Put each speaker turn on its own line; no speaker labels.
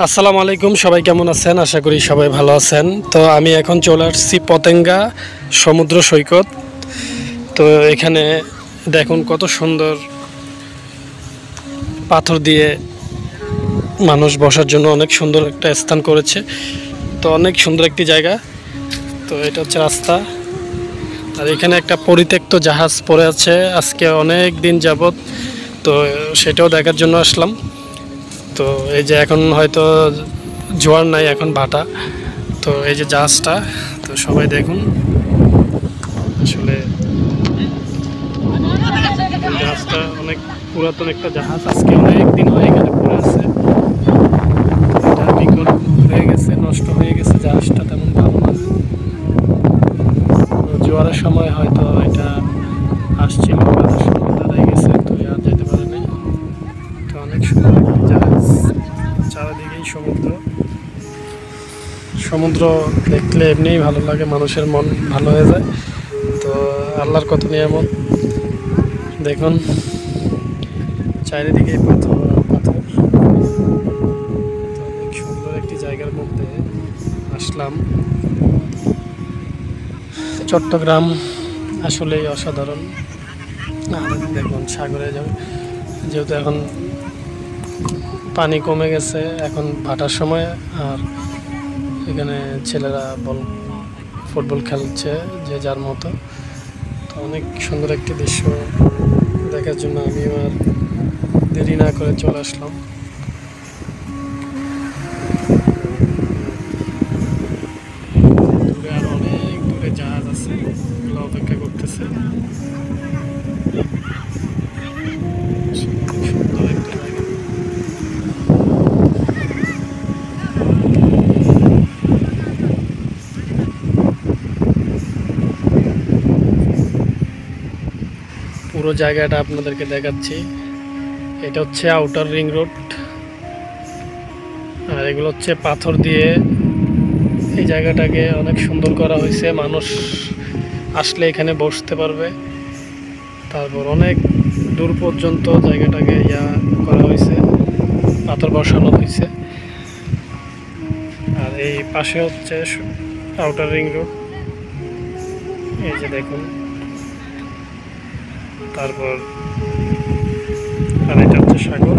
আসসালামু আলাইকুম, সবাই কেমন আছেন? আশা করি সবাই ভালো আছেন। তো আমি এখন চলে আসছি পতেঙ্গা সমুদ্র সৈকত। তো এখানে দেখুন কত সুন্দর পাথর দিয়ে মানুষ বসার জন্য অনেক সুন্দর একটা স্থান করেছে। তো অনেক সুন্দর একটি জায়গা। তো এটা হচ্ছে রাস্তা, আর এখানে একটা পরিত্যক্ত জাহাজ পড়ে আছে আজকে অনেক দিন যাবত। তো সেটাও দেখার জন্য আসলাম। তো এই যে এখন হয়তো জোয়ার নাই, এখন ভাটা। তো এই যে জাহাজটা, তো সবাই দেখুন, আসলে জাহাজটা অনেক পুরাতন একটা জাহাজ, আজকে অনেক দিন হয়ে এখানে পড়ে আছে। এটা বিকল হয়ে গেছে, নষ্ট হয়ে গেছে জাহাজটা, তেমন ভালো না। তো জোয়ারের সময় হয়তো এটা আসছিল, বাতার সময় দাঁড়ায় গেছে, তো আর যেতে পারে নাই। তো অনেক সুন্দর একটি জাহাজ, চারিদিকেই সমুদ্র। সমুদ্র দেখলে এমনিই ভালো লাগে, মানুষের মন ভালো হয়ে যায়। তো আল্লাহর কত নিয়ামত দেখুন, চারিদিকে পাথর পাথর। তো অনেক সুন্দর একটি জায়গার মধ্যে আসলাম। চট্টগ্রাম আসলেই অসাধারণ। দেখুন সাগরে যাবে, যেহেতু এখন পানি কমে গেছে, এখন ভাটার সময়, আর এখানে ছেলেরা ফুটবল খেলছে যে যার মতো। তো অনেক সুন্দর একটি দৃশ্য দেখার জন্য আমি আর দেরি না করে চলে আসলাম। দূরে আর অনেক দূরে জাহাজ আছে, এগুলো অপেক্ষা করতেছে। সুন্দর একটা জায়গা। পুরো জায়গাটা আপনাদেরকে দেখাচ্ছি। এটা হচ্ছে আউটার রিং রোড, আর এগুলো হচ্ছে পাথর দিয়ে এই জায়গাটাকে অনেক সুন্দর করা হয়েছে। মানুষ আসলে এখানে বসতে পারবে। তারপর অনেক দূর পর্যন্ত জায়গাটাকে করা হয়েছে, পাথর বসানো হয়েছে। আর এই পাশে হচ্ছে আউটার রিং রোড, এই যে দেখুন। তারপর আর এটা হচ্ছে সাগর।